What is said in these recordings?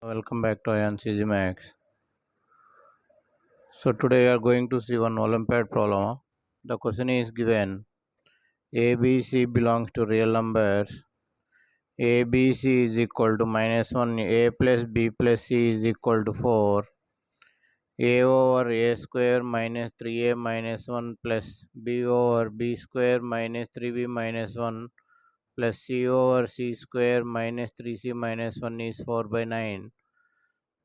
Welcome back to IANCG Max. So today we are going to see one Olympiad problem. The question is given: A, B, C belongs to real numbers. A, B, C is equal to -1. A plus B plus C is equal to 4. A over A square minus 3A minus 1 plus B over B square minus 3B minus 1 plus C over C square minus 3C minus 1 is 4 by 9.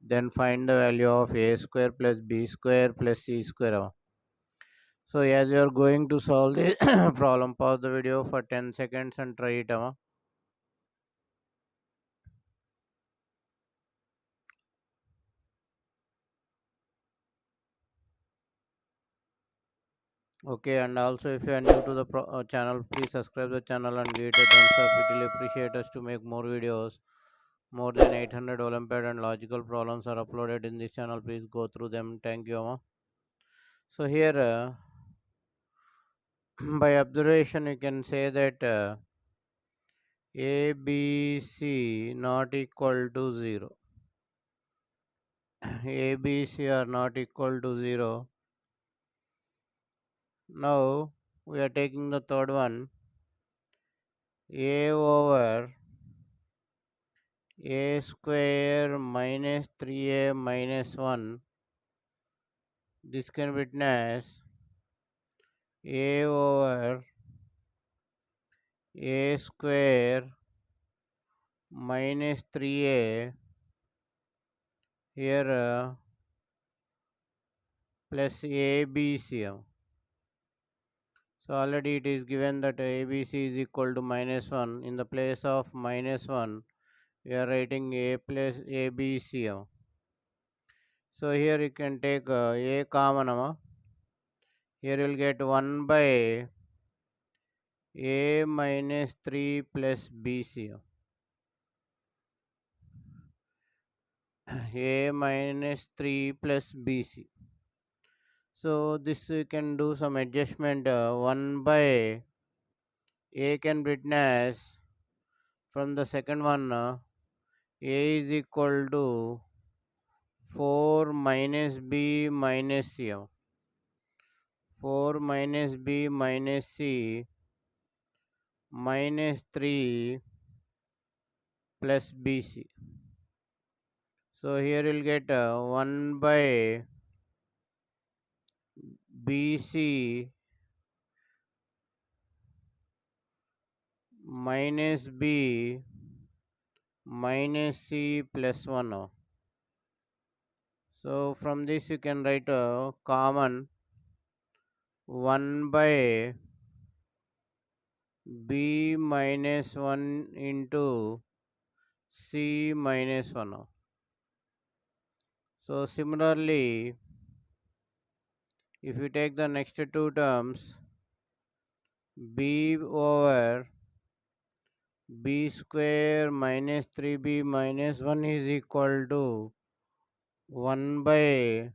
Then find the value of A square plus B square plus C square. So as you are going to solve the problem, pause the video for 10 seconds and try it. Okay, and also if you are new to the channel, please subscribe the channel and give it a thumbs up. It will appreciate us to make more videos. More than 800 Olympiad and logical problems are uploaded in this channel. Please go through them. Thank you, Amma. So here, by observation, you can say that A, B, C not equal to 0. A, B, C are not equal to 0. Now we are taking the third one. A over A square minus 3A minus 1. This can be written as A over A square minus 3A here plus ABC. So already it is given that ABC is equal to -1. In the place of -1, we are writing A plus ABC. So here you can take A common. Here you will get 1 by A minus 3 plus BC. A minus 3 plus BC. So this you can do some adjustment. 1 by A can be written as, from the second one, A is equal to 4 minus B minus C. 4 minus B minus C minus 3 plus BC. So here you'll get 1 by BC minus B minus C plus 1. So from this you can write a common 1 by B minus 1 into C minus 1. So similarly, if you take the next two terms, B over B square minus 3B minus 1 is equal to 1 by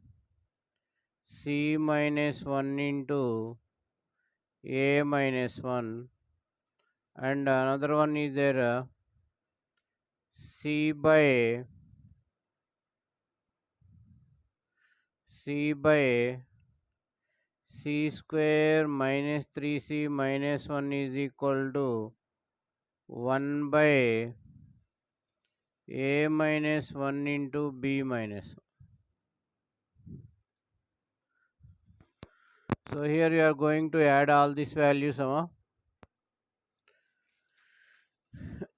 C minus 1 into A minus 1, and another one is there C by C square minus 3C minus 1 is equal to 1 by A minus 1 into B minus 1. So here you are going to add all these values.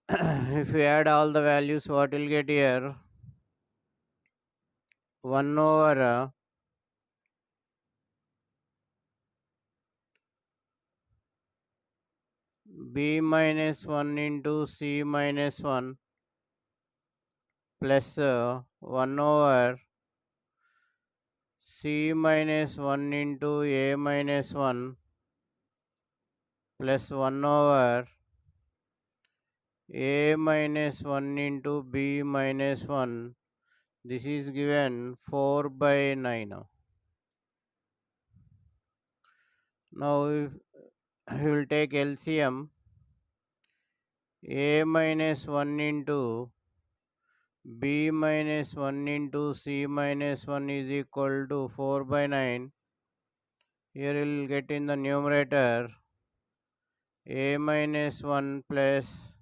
If you add all the values, what will get here? 1 over B minus 1 into C minus 1 plus 1 over C minus 1 into A minus 1 plus 1 over A minus 1 into B minus 1. This is given 4 by 9. Now if you will take LCM, A minus 1 into b minus 1 into c minus 1 is equal to 4 by 9. Here we will get in the numerator a minus 1 plus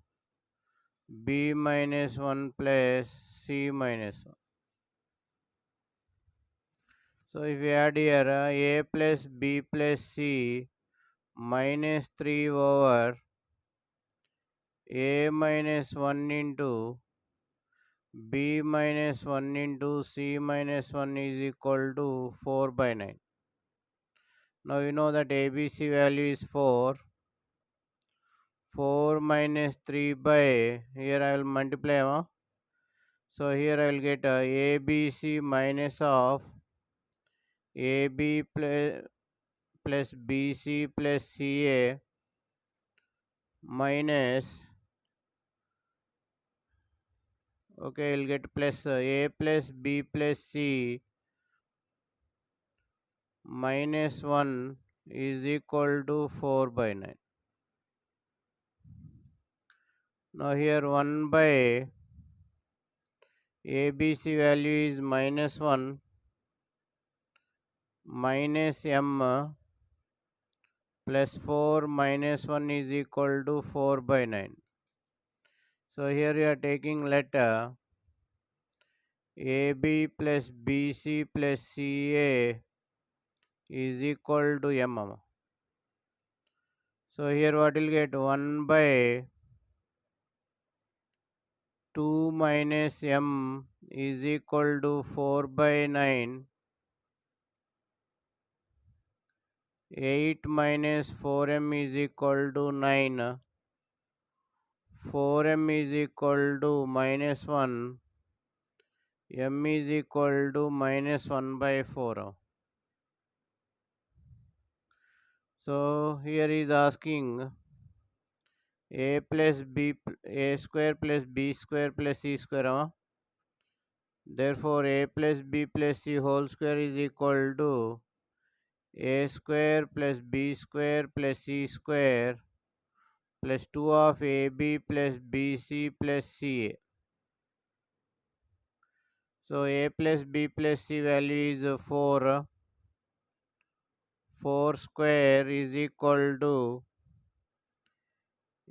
b minus 1 plus c minus 1. So if we add here a plus b plus c minus 3 over a minus 1 into b minus 1 into c minus 1 is equal to 4 by 9. Now you know that ABC value is 4. 4 minus 3 by, here I will multiply. So here I will get ABC minus of AB plus BC plus CA minus, okay, you'll get plus A plus B plus C minus 1 is equal to 4 by 9. Now here 1 by ABC value is minus 1 minus M plus 4 minus 1 is equal to 4 by 9. So here we are taking letter AB plus BC plus CA is equal to M. So here what will get 1 by 2 minus M is equal to 4 by 9. 8 minus 4M is equal to 9. 4M is equal to minus 1. M is equal to minus 1 by 4. So here is asking a plus b, a square plus b square plus c square. Therefore a plus b plus c whole square is equal to a square plus b square plus c square plus 2 of ab plus bc plus ca. So a plus b plus c value is 4. 4 square is equal to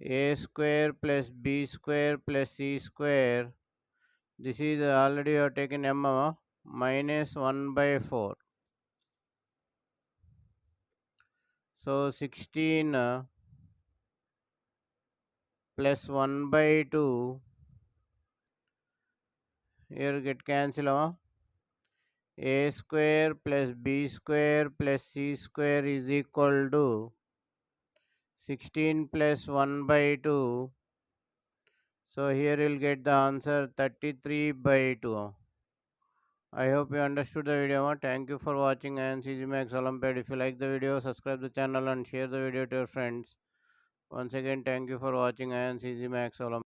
a square plus b square plus c square. This is already you have taken m minus 1 by 4. So 16 plus 1 by 2. Here get cancel. A square plus b square plus c square is equal to 16 plus 1 by 2. So here you'll get the answer 33 by 2. I hope you understood the video. Thank you for watching and see you Max Olympiad. If you like the video, subscribe the channel and share the video to your friends. Once again, thank you for watching and see you Max Olympiad.